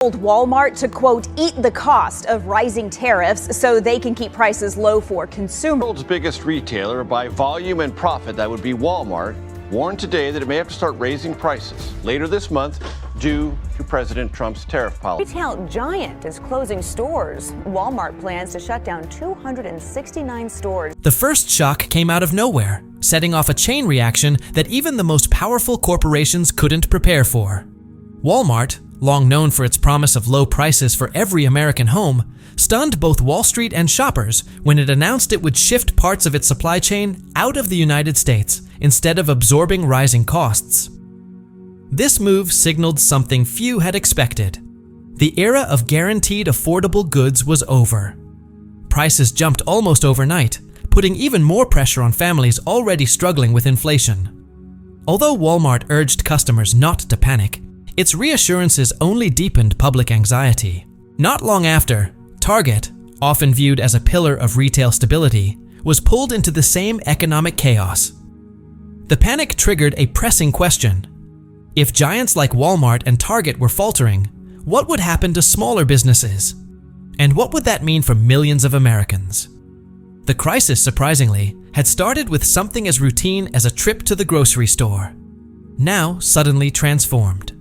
Told Walmart to, quote, eat the cost of rising tariffs so they can keep prices low for consumers. The world's biggest retailer by volume and profit, that would be Walmart, warned today that it may have to start raising prices later this month due to President Trump's tariff policy. Retail giant is closing stores. Walmart plans to shut down 269 stores. The first shock came out of nowhere, setting off a chain reaction that even the most powerful corporations couldn't prepare for. Walmart, long known for its promise of low prices for every American home, stunned both Wall Street and shoppers when it announced it would shift parts of its supply chain out of the United States instead of absorbing rising costs. This move signaled something few had expected. The era of guaranteed affordable goods was over. Prices jumped almost overnight, putting even more pressure on families already struggling with inflation. Although Walmart urged customers not to panic, its reassurances only deepened public anxiety. Not long after, Target, often viewed as a pillar of retail stability, was pulled into the same economic chaos. The panic triggered a pressing question. If giants like Walmart and Target were faltering, what would happen to smaller businesses? And what would that mean for millions of Americans? The crisis, surprisingly, had started with something as routine as a trip to the grocery store, now suddenly transformed.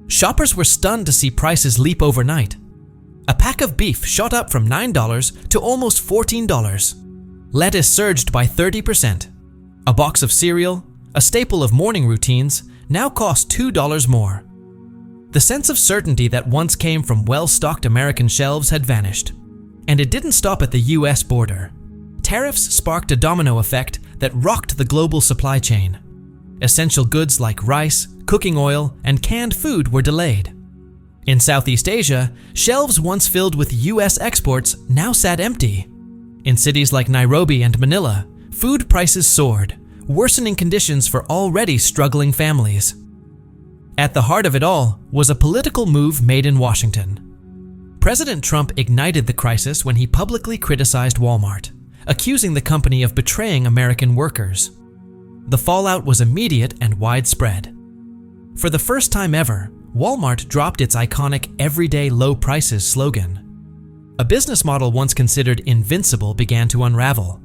Shoppers were stunned to see prices leap overnight. A pack of beef shot up from $9 to almost $14. Lettuce surged by 30%. A box of cereal, a staple of morning routines, now cost $2 more. The sense of certainty that once came from well-stocked American shelves had vanished. And it didn't stop at the US border. Tariffs sparked a domino effect that rocked the global supply chain. Essential goods like rice, cooking oil, and canned food were delayed. In Southeast Asia, shelves once filled with US exports now sat empty. In cities like Nairobi and Manila, food prices soared, worsening conditions for already struggling families. At the heart of it all was a political move made in Washington. President Trump ignited the crisis when he publicly criticized Walmart, accusing the company of betraying American workers. The fallout was immediate and widespread. For the first time ever, Walmart dropped its iconic everyday low prices slogan. A business model once considered invincible began to unravel.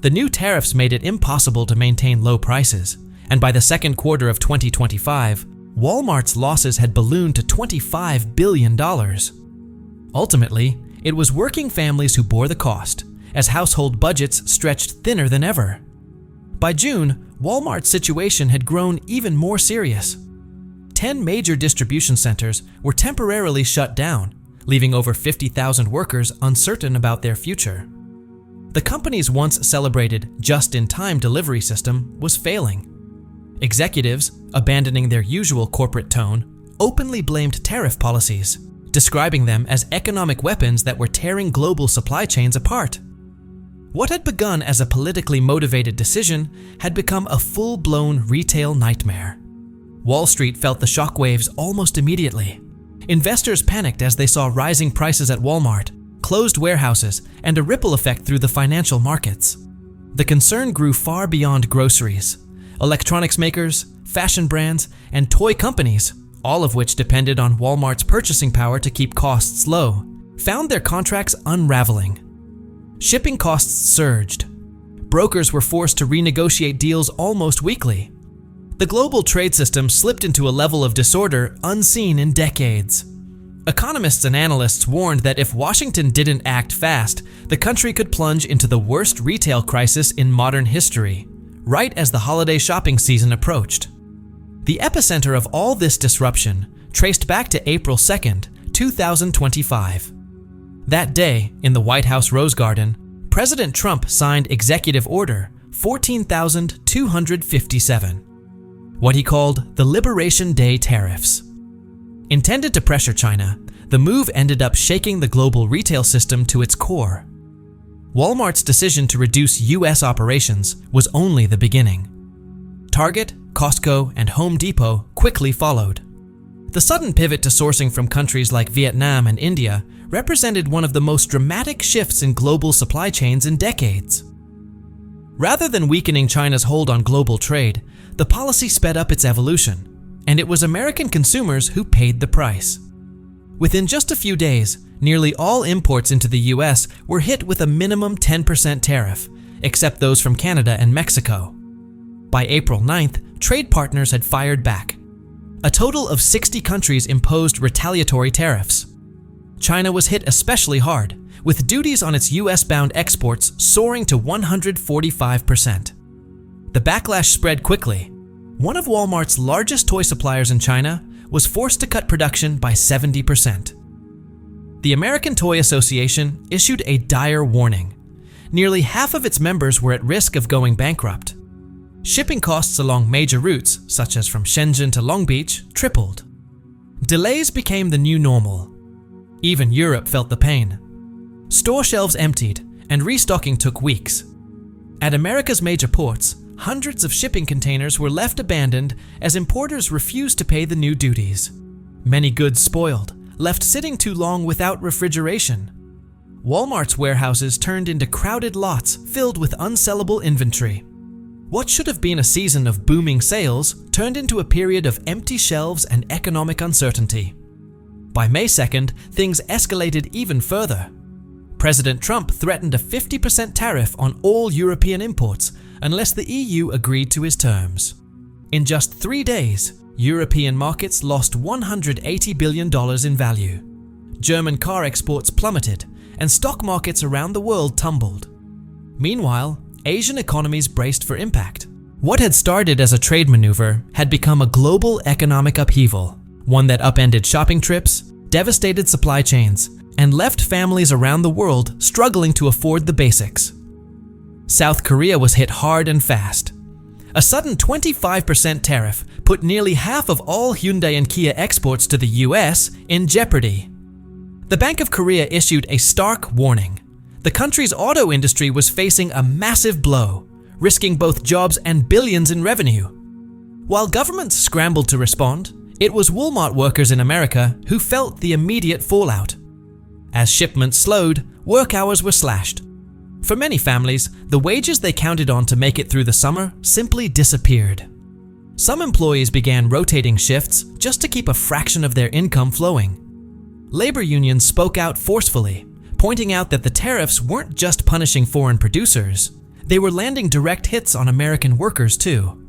The new tariffs made it impossible to maintain low prices, and by the second quarter of 2025, Walmart's losses had ballooned to $25 billion. Ultimately, it was working families who bore the cost, as household budgets stretched thinner than ever. By June, Walmart's situation had grown even more serious. 10 major distribution centers were temporarily shut down, leaving over 50,000 workers uncertain about their future. The company's once celebrated just-in-time delivery system was failing. Executives, abandoning their usual corporate tone, openly blamed tariff policies, describing them as economic weapons that were tearing global supply chains apart. What had begun as a politically motivated decision had become a full-blown retail nightmare. Wall Street felt the shockwaves almost immediately. Investors panicked as they saw rising prices at Walmart, closed warehouses, and a ripple effect through the financial markets. The concern grew far beyond groceries. Electronics makers, fashion brands, and toy companies, all of which depended on Walmart's purchasing power to keep costs low, found their contracts unraveling. Shipping costs surged. Brokers were forced to renegotiate deals almost weekly. The global trade system slipped into a level of disorder unseen in decades. Economists and analysts warned that if Washington didn't act fast, the country could plunge into the worst retail crisis in modern history, right as the holiday shopping season approached. The epicenter of all this disruption traced back to April 2nd, 2025. That day, in the White House Rose Garden, President Trump signed Executive Order 14,257. What he called the Liberation Day Tariffs. Intended to pressure China, the move ended up shaking the global retail system to its core. Walmart's decision to reduce US operations was only the beginning. Target, Costco, and Home Depot quickly followed. The sudden pivot to sourcing from countries like Vietnam and India represented one of the most dramatic shifts in global supply chains in decades. Rather than weakening China's hold on global trade, the policy sped up its evolution, and it was American consumers who paid the price. Within just a few days, nearly all imports into the US were hit with a minimum 10% tariff, except those from Canada and Mexico. By April 9th, trade partners had fired back. A total of 60 countries imposed retaliatory tariffs. China was hit especially hard, with duties on its US-bound exports soaring to 145%. The backlash spread quickly. One of Walmart's largest toy suppliers in China was forced to cut production by 70%. The American Toy Association issued a dire warning. Nearly half of its members were at risk of going bankrupt. Shipping costs along major routes, such as from Shenzhen to Long Beach, tripled. Delays became the new normal. Even Europe felt the pain. Store shelves emptied, and restocking took weeks. At America's major ports, hundreds of shipping containers were left abandoned as importers refused to pay the new duties. Many goods spoiled, left sitting too long without refrigeration. Walmart's warehouses turned into crowded lots filled with unsellable inventory. What should have been a season of booming sales turned into a period of empty shelves and economic uncertainty. By May 2nd, things escalated even further. President Trump threatened a 50% tariff on all European imports unless the EU agreed to his terms. In just 3 days, European markets lost $180 billion in value. German car exports plummeted, and stock markets around the world tumbled. Meanwhile, Asian economies braced for impact. What had started as a trade maneuver had become a global economic upheaval, one that upended shopping trips, devastated supply chains, and left families around the world struggling to afford the basics. South Korea was hit hard and fast. A sudden 25% tariff put nearly half of all Hyundai and Kia exports to the US in jeopardy. The Bank of Korea issued a stark warning. The country's auto industry was facing a massive blow, risking both jobs and billions in revenue. While governments scrambled to respond, it was Walmart workers in America who felt the immediate fallout. As shipments slowed, work hours were slashed. For many families, the wages they counted on to make it through the summer simply disappeared. Some employees began rotating shifts just to keep a fraction of their income flowing. Labor unions spoke out forcefully, pointing out that the tariffs weren't just punishing foreign producers, they were landing direct hits on American workers too.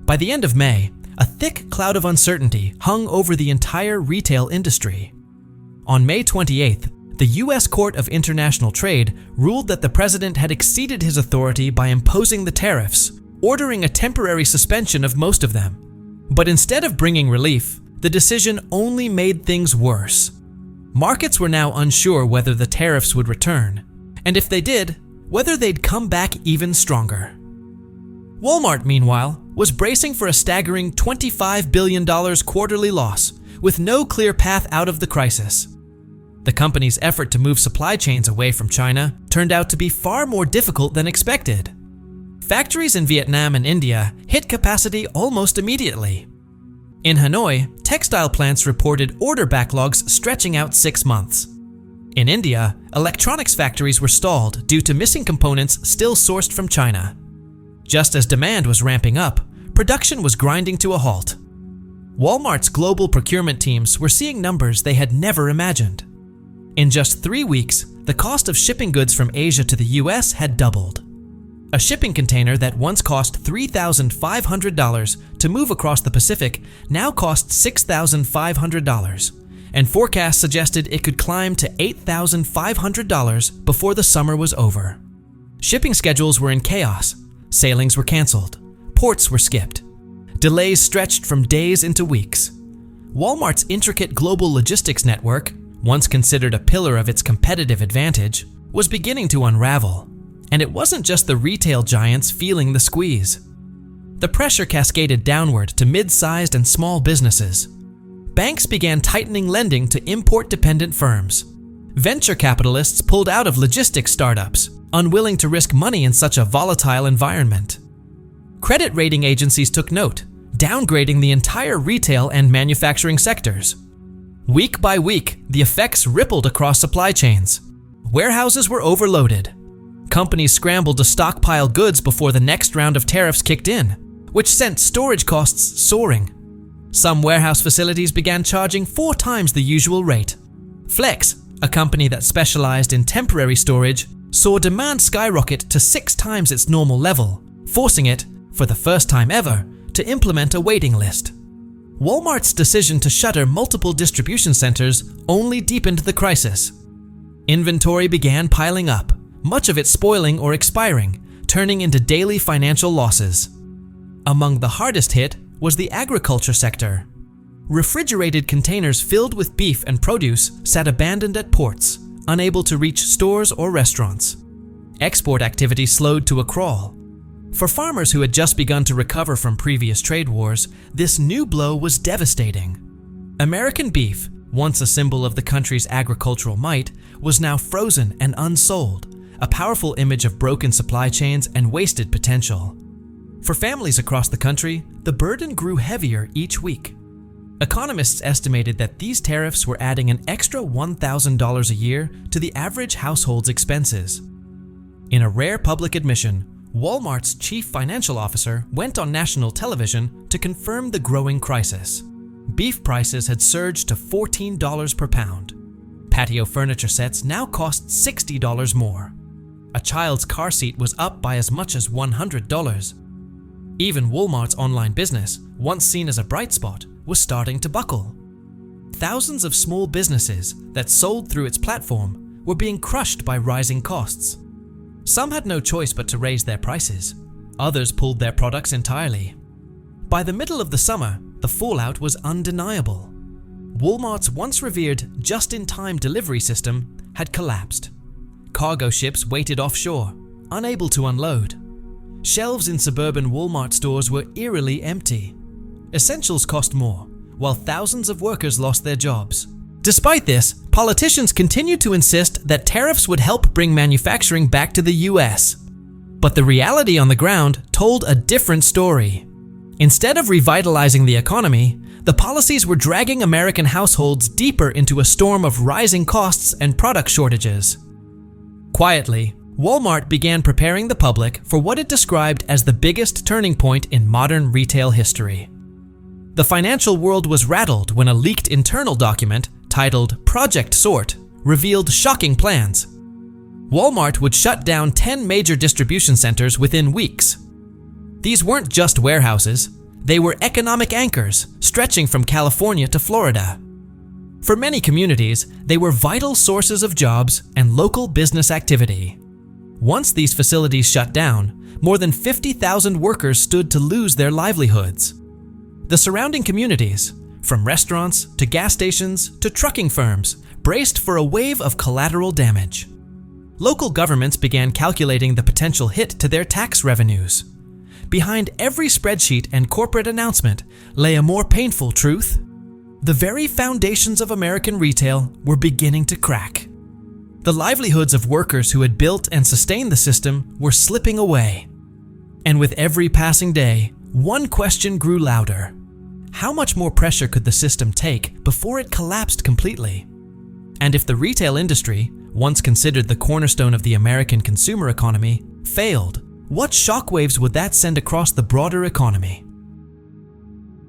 By the end of May, a thick cloud of uncertainty hung over the entire retail industry. On May 28th, the U.S. Court of International Trade ruled that the president had exceeded his authority by imposing the tariffs, ordering a temporary suspension of most of them. But instead of bringing relief, the decision only made things worse. Markets were now unsure whether the tariffs would return, and if they did, whether they'd come back even stronger. Walmart, meanwhile, was bracing for a staggering $25 billion quarterly loss, with no clear path out of the crisis. The company's effort to move supply chains away from China turned out to be far more difficult than expected. Factories in Vietnam and India hit capacity almost immediately. In Hanoi, textile plants reported order backlogs stretching out 6 months. In India, electronics factories were stalled due to missing components still sourced from China. Just as demand was ramping up, production was grinding to a halt. Walmart's global procurement teams were seeing numbers they had never imagined. In just 3 weeks, the cost of shipping goods from Asia to the US had doubled. A shipping container that once cost $3,500 to move across the Pacific now costs $6,500, and forecasts suggested it could climb to $8,500 before the summer was over. Shipping schedules were in chaos, sailings were canceled, ports were skipped. Delays stretched from days into weeks. Walmart's intricate global logistics network, once considered a pillar of its competitive advantage, was beginning to unravel. And it wasn't just the retail giants feeling the squeeze. The pressure cascaded downward to mid-sized and small businesses. Banks began tightening lending to import-dependent firms. Venture capitalists pulled out of logistics startups, unwilling to risk money in such a volatile environment. Credit rating agencies took note, downgrading the entire retail and manufacturing sectors. Week by week, the effects rippled across supply chains. Warehouses were overloaded. Companies scrambled to stockpile goods before the next round of tariffs kicked in, which sent storage costs soaring. Some warehouse facilities began charging 4 times the usual rate, Flex, a company that specialized in temporary storage, saw demand skyrocket to 6 times its normal level, forcing it, for the first time ever, to implement a waiting list. Walmart's decision to shutter multiple distribution centers only deepened the crisis. Inventory began piling up, much of it spoiling or expiring, turning into daily financial losses. Among the hardest hit was the agriculture sector. Refrigerated containers filled with beef and produce sat abandoned at ports, unable to reach stores or restaurants. Export activity slowed to a crawl. For farmers who had just begun to recover from previous trade wars, this new blow was devastating. American beef, once a symbol of the country's agricultural might, was now frozen and unsold, a powerful image of broken supply chains and wasted potential. For families across the country, the burden grew heavier each week. Economists estimated that these tariffs were adding an extra $1,000 a year to the average household's expenses. In a rare public admission, Walmart's chief financial officer went on national television to confirm the growing crisis. Beef prices had surged to $14 per pound. Patio furniture sets now cost $60 more. A child's car seat was up by as much as $100. Even Walmart's online business, once seen as a bright spot, was starting to buckle. Thousands of small businesses that sold through its platform were being crushed by rising costs. Some had no choice but to raise their prices. Others pulled their products entirely. By the middle of the summer, the fallout was undeniable. Walmart's once revered just-in-time delivery system had collapsed. Cargo ships waited offshore, unable to unload. Shelves in suburban Walmart stores were eerily empty. Essentials cost more, while thousands of workers lost their jobs. Despite this, politicians continued to insist that tariffs would help bring manufacturing back to the US. But the reality on the ground told a different story. Instead of revitalizing the economy, the policies were dragging American households deeper into a storm of rising costs and product shortages. Quietly, Walmart began preparing the public for what it described as the biggest turning point in modern retail history. The financial world was rattled when a leaked internal document titled Project Sort revealed shocking plans. Walmart would shut down 10 major distribution centers within weeks. These weren't just warehouses, they were economic anchors stretching from California to Florida. For many communities, they were vital sources of jobs and local business activity. Once these facilities shut down, more than 50,000 workers stood to lose their livelihoods. The surrounding communities, from restaurants to gas stations to trucking firms, braced for a wave of collateral damage. Local governments began calculating the potential hit to their tax revenues. Behind every spreadsheet and corporate announcement lay a more painful truth. The very foundations of American retail were beginning to crack. The livelihoods of workers who had built and sustained the system were slipping away. And with every passing day, one question grew louder. How much more pressure could the system take before it collapsed completely? And if the retail industry, once considered the cornerstone of the American consumer economy, failed, what shockwaves would that send across the broader economy?